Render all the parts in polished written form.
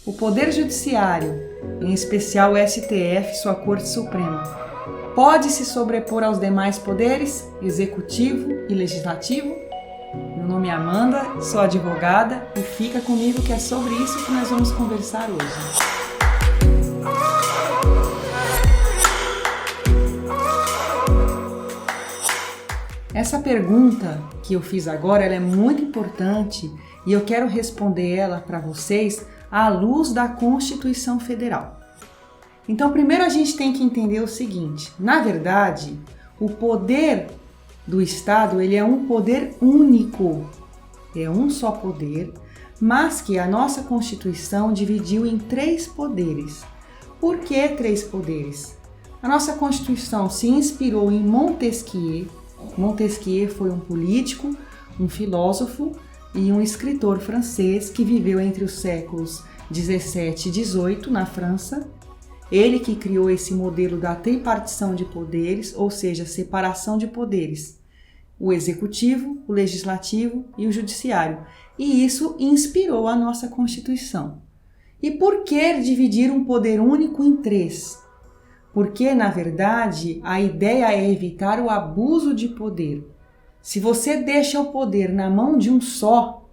O Poder Judiciário, em especial o STF, sua Corte Suprema, pode se sobrepor aos demais poderes, executivo e legislativo? Meu nome é Amanda, sou advogada e fica comigo que é sobre isso que nós vamos conversar hoje. Essa pergunta que eu fiz agora, ela é muito importante e eu quero responder ela para vocês à luz da Constituição Federal. Então, primeiro a gente tem que entender o seguinte: na verdade, o poder do Estado, ele é um poder único, é um só poder, mas que a nossa Constituição dividiu em 3 poderes. Por que 3 poderes? A nossa Constituição se inspirou em Montesquieu. Montesquieu foi um político, um filósofo e um escritor francês que viveu entre os séculos 17 e 18 na França. Ele que criou esse modelo da tripartição de poderes, ou seja, separação de poderes, o executivo, o legislativo e o judiciário. E isso inspirou a nossa Constituição. E por que dividir um poder único em 3? Porque, na verdade, a ideia é evitar o abuso de poder. Se você deixa o poder na mão de um só,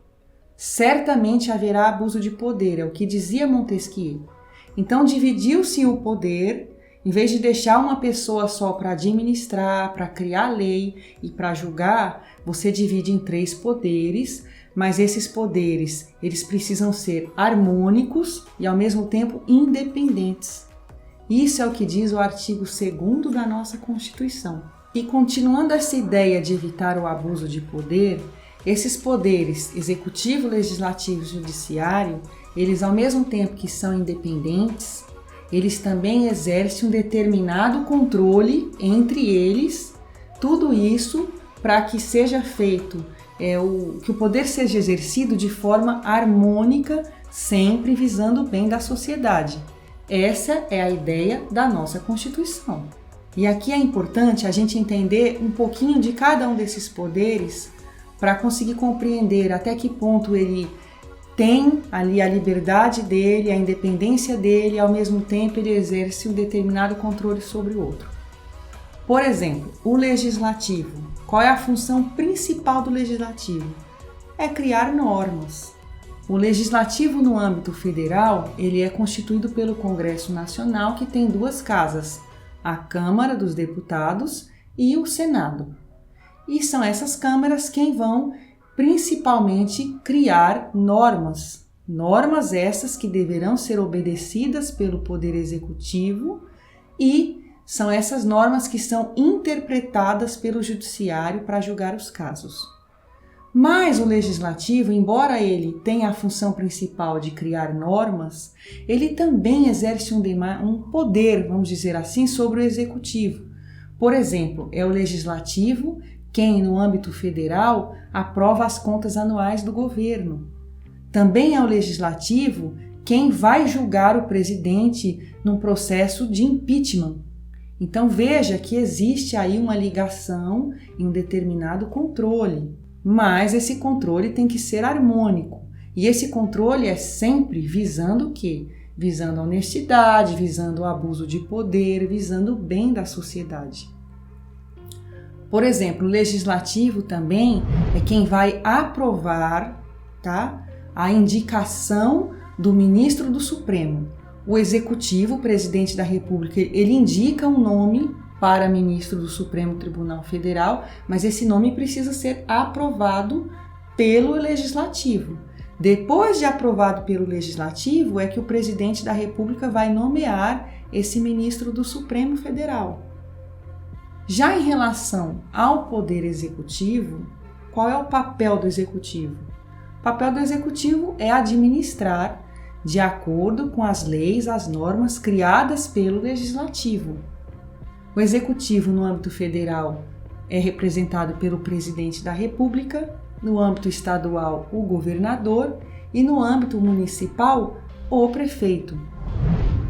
certamente haverá abuso de poder, é o que dizia Montesquieu. Então, dividiu-se o poder, em vez de deixar uma pessoa só para administrar, para criar lei e para julgar, você divide em 3 poderes, mas esses poderes, eles precisam ser harmônicos e, ao mesmo tempo, independentes. Isso é o que diz o artigo 2º da nossa Constituição. E continuando essa ideia de evitar o abuso de poder, esses poderes, executivo, legislativo e judiciário, eles ao mesmo tempo que são independentes, eles também exercem um determinado controle entre eles, tudo isso para que seja feito, que o poder seja exercido de forma harmônica, sempre visando o bem da sociedade. Essa é a ideia da nossa Constituição. E aqui é importante a gente entender um pouquinho de cada um desses poderes para conseguir compreender até que ponto ele tem ali a liberdade dele, a independência dele, e ao mesmo tempo ele exerce um determinado controle sobre o outro. Por exemplo, o legislativo. Qual é a função principal do legislativo? É criar normas. O legislativo no âmbito federal, ele é constituído pelo Congresso Nacional, que tem 2 casas, a Câmara dos Deputados e o Senado. E são essas câmaras quem vão principalmente criar normas. Normas essas que deverão ser obedecidas pelo Poder Executivo e são essas normas que são interpretadas pelo Judiciário para julgar os casos. Mas o Legislativo, embora ele tenha a função principal de criar normas, ele também exerce um poder, vamos dizer assim, sobre o Executivo. Por exemplo, é o Legislativo quem, no âmbito federal, aprova as contas anuais do governo. Também é o Legislativo quem vai julgar o presidente num processo de impeachment. Então veja que existe aí uma ligação e um determinado controle. Mas esse controle tem que ser harmônico. E esse controle é sempre visando o quê? Visando a honestidade, visando o abuso de poder, visando o bem da sociedade. Por exemplo, o legislativo também é quem vai aprovar, a indicação do ministro do Supremo. O executivo, o presidente da República, ele indica um nome para ministro do Supremo Tribunal Federal, mas esse nome precisa ser aprovado pelo Legislativo. Depois de aprovado pelo Legislativo, é que o presidente da República vai nomear esse ministro do Supremo Federal. Já em relação ao Poder Executivo, qual é o papel do Executivo? O papel do Executivo é administrar de acordo com as leis, as normas criadas pelo Legislativo. O Executivo no âmbito federal é representado pelo Presidente da República, no âmbito estadual, o governador e no âmbito municipal, o prefeito.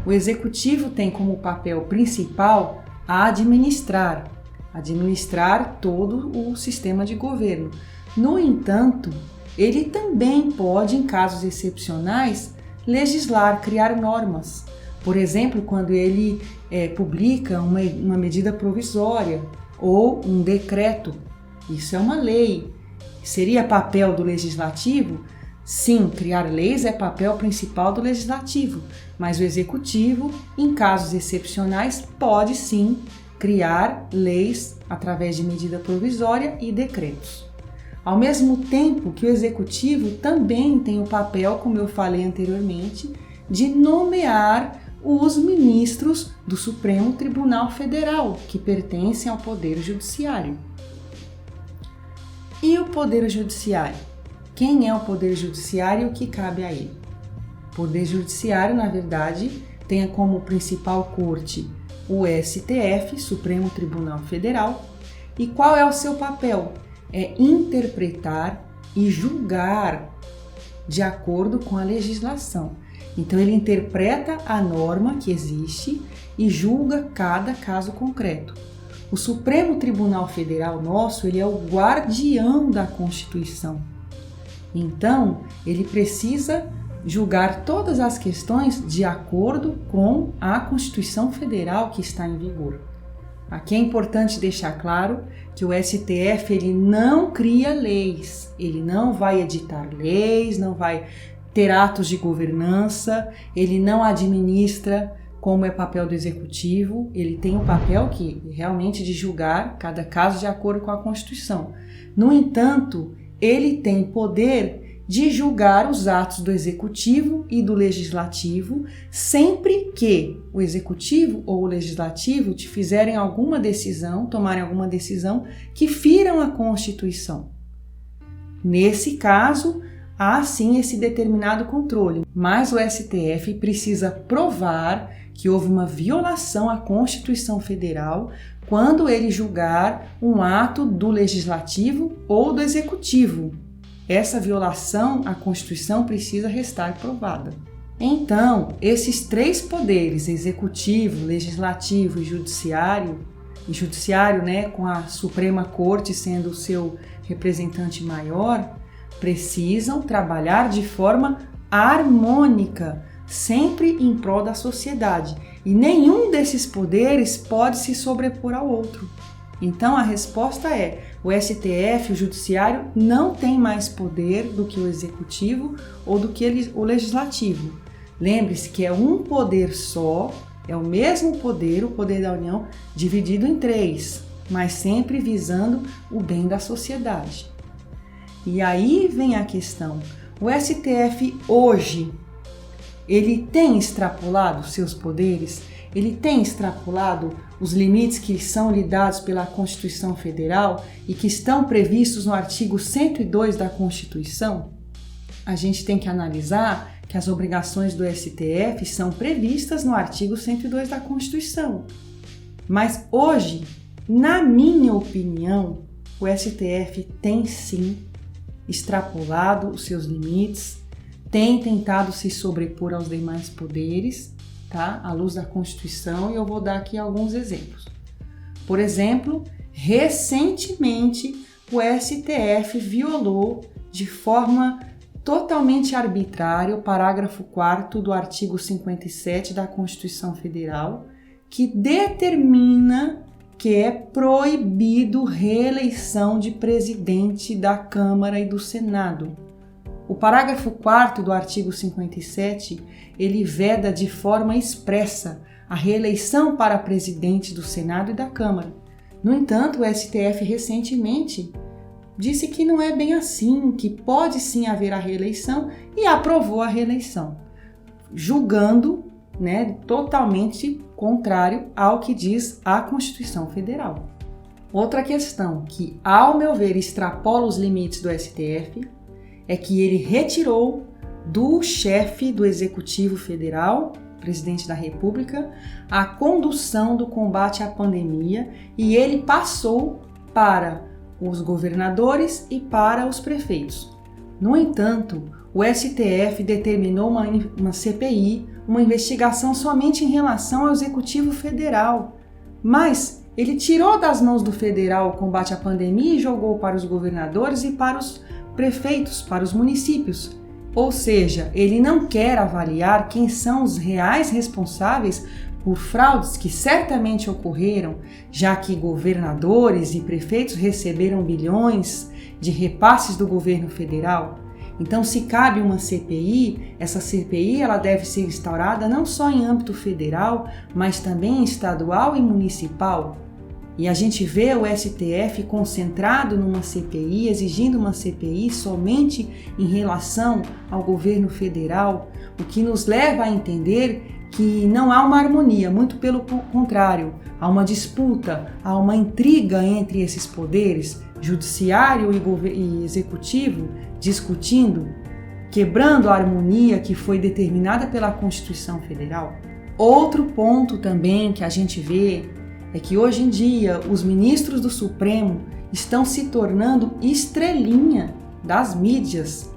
O Executivo tem como papel principal administrar todo o sistema de governo. No entanto, ele também pode, em casos excepcionais, legislar, criar normas. Por exemplo, quando ele publica uma medida provisória ou um decreto. Isso é uma lei. Seria papel do legislativo? Sim, criar leis é papel principal do legislativo, mas o executivo, em casos excepcionais, pode sim criar leis através de medida provisória e decretos. Ao mesmo tempo que o executivo também tem o papel, como eu falei anteriormente, de nomear os ministros do Supremo Tribunal Federal, que pertencem ao Poder Judiciário. E o Poder Judiciário? Quem é o Poder Judiciário e o que cabe a ele? O Poder Judiciário, na verdade, tem como principal corte o STF, Supremo Tribunal Federal. E qual é o seu papel? É interpretar e julgar de acordo com a legislação. Então, ele interpreta a norma que existe e julga cada caso concreto. O Supremo Tribunal Federal nosso, ele é o guardião da Constituição. Então, ele precisa julgar todas as questões de acordo com a Constituição Federal que está em vigor. Aqui é importante deixar claro que o STF ele não cria leis, ele não vai editar leis, não vai ter atos de governança, ele não administra como é papel do executivo, ele tem o papel que realmente de julgar cada caso de acordo com a Constituição. No entanto, ele tem poder de julgar os atos do executivo e do legislativo sempre que o executivo ou o legislativo te fizerem alguma decisão, tomarem alguma decisão que firam a Constituição. Nesse caso, há sim esse determinado controle, mas o STF precisa provar que houve uma violação à Constituição Federal quando ele julgar um ato do legislativo ou do executivo. Essa violação à Constituição precisa restar provada. Então, esses três poderes, executivo, legislativo e judiciário, com a Suprema Corte sendo o seu representante maior, precisam trabalhar de forma harmônica, sempre em prol da sociedade. E nenhum desses poderes pode se sobrepor ao outro. Então a resposta é: o STF, o Judiciário, não tem mais poder do que o Executivo ou do que o Legislativo. Lembre-se que é um poder só, é o mesmo poder, o poder da União, dividido em três, mas sempre visando o bem da sociedade. E aí vem a questão: o STF hoje, ele tem extrapolado seus poderes? Ele tem extrapolado os limites que são lhe dados pela Constituição Federal e que estão previstos no artigo 102 da Constituição? A gente tem que analisar que as obrigações do STF são previstas no artigo 102 da Constituição. Mas hoje, na minha opinião, o STF tem sim extrapolado os seus limites, tem tentado se sobrepor aos demais poderes, tá? À luz da Constituição, e eu vou dar aqui alguns exemplos. Por exemplo, recentemente o STF violou de forma totalmente arbitrária o parágrafo 4º do artigo 57 da Constituição Federal, que determina que é proibido reeleição de presidente da Câmara e do Senado. O parágrafo 4º do artigo 57, ele veda de forma expressa a reeleição para presidente do Senado e da Câmara. No entanto, o STF recentemente disse que não é bem assim, que pode sim haver a reeleição e aprovou a reeleição, julgando, totalmente contrário ao que diz a Constituição Federal. Outra questão que, ao meu ver, extrapola os limites do STF é que ele retirou do chefe do Executivo Federal, presidente da República, a condução do combate à pandemia e ele passou para os governadores e para os prefeitos. No entanto, o STF determinou uma CPI, uma investigação somente em relação ao Executivo Federal, mas ele tirou das mãos do federal o combate à pandemia e jogou para os governadores e para os prefeitos, para os municípios. Ou seja, ele não quer avaliar quem são os reais responsáveis por fraudes que certamente ocorreram, já que governadores e prefeitos receberam bilhões de repasses do governo federal. Então, se cabe uma CPI, essa CPI ela deve ser instaurada não só em âmbito federal, mas também estadual e municipal. E a gente vê o STF concentrado numa CPI, exigindo uma CPI somente em relação ao governo federal, o que nos leva a entender que não há uma harmonia, muito pelo contrário, há uma disputa, há uma intriga entre esses poderes, judiciário e executivo, discutindo, quebrando a harmonia que foi determinada pela Constituição Federal. Outro ponto também que a gente vê é que hoje em dia os ministros do Supremo estão se tornando estrelinha das mídias,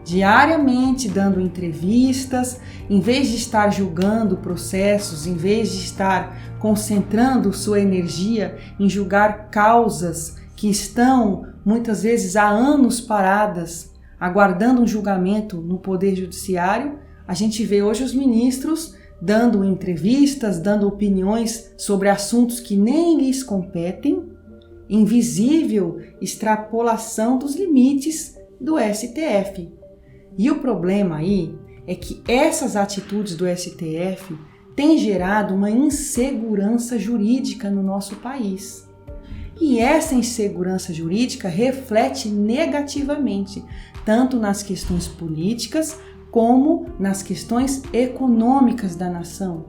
diariamente dando entrevistas, em vez de estar julgando processos, em vez de estar concentrando sua energia em julgar causas que estão muitas vezes há anos paradas, aguardando um julgamento no Poder Judiciário, a gente vê hoje os ministros dando entrevistas, dando opiniões sobre assuntos que nem lhes competem, invisível extrapolação dos limites do STF. E o problema aí é que essas atitudes do STF têm gerado uma insegurança jurídica no nosso país. E essa insegurança jurídica reflete negativamente, tanto nas questões políticas como nas questões econômicas da nação.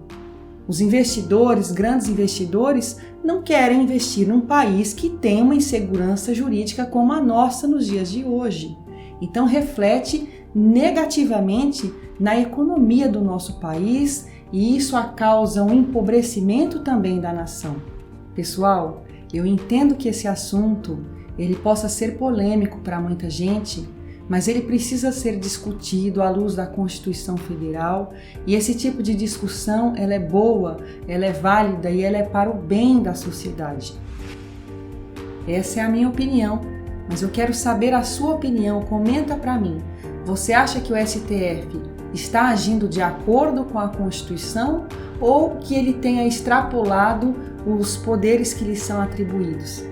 Os investidores, grandes investidores, não querem investir num país que tem uma insegurança jurídica como a nossa nos dias de hoje. Então reflete negativamente na economia do nosso país e isso causa um empobrecimento também da nação. Pessoal, eu entendo que esse assunto ele possa ser polêmico para muita gente, mas ele precisa ser discutido à luz da Constituição Federal e esse tipo de discussão ela é boa, ela é válida e ela é para o bem da sociedade. Essa é a minha opinião, mas eu quero saber a sua opinião, comenta para mim. Você acha que o STF está agindo de acordo com a Constituição ou que ele tenha extrapolado os poderes que lhe são atribuídos?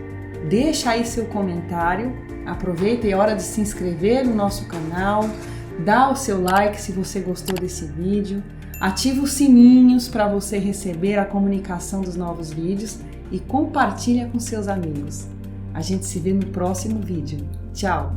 Deixa aí seu comentário, aproveita e é hora de se inscrever no nosso canal, dá o seu like se você gostou desse vídeo, ativa os sininhos para você receber a comunicação dos novos vídeos e compartilha com seus amigos. A gente se vê no próximo vídeo. Tchau!